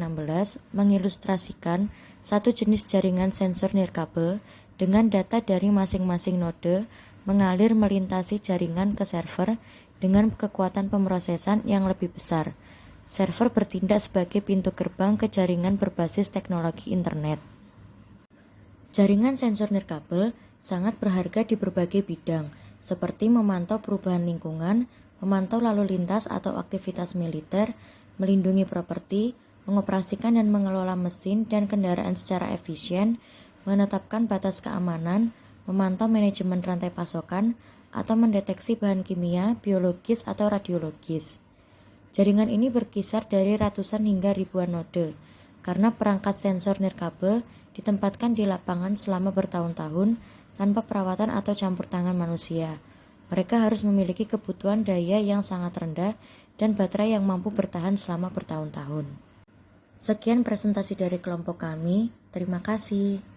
mengilustrasikan satu jenis jaringan sensor nirkabel dengan data dari masing-masing node mengalir melintasi jaringan ke server dengan kekuatan pemrosesan yang lebih besar. Server bertindak sebagai pintu gerbang ke jaringan berbasis teknologi internet. Jaringan sensor nirkabel sangat berharga di berbagai bidang, seperti memantau perubahan lingkungan, memantau lalu lintas atau aktivitas militer, melindungi properti, mengoperasikan dan mengelola mesin dan kendaraan secara efisien, menetapkan batas keamanan, memantau manajemen rantai pasokan, atau mendeteksi bahan kimia, biologis, atau radiologis. Jaringan ini berkisar dari ratusan hingga ribuan node, karena perangkat sensor nirkabel ditempatkan di lapangan selama bertahun-tahun tanpa perawatan atau campur tangan manusia. Mereka harus memiliki kebutuhan daya yang sangat rendah dan baterai yang mampu bertahan selama bertahun-tahun. Sekian presentasi dari kelompok kami. Terima kasih.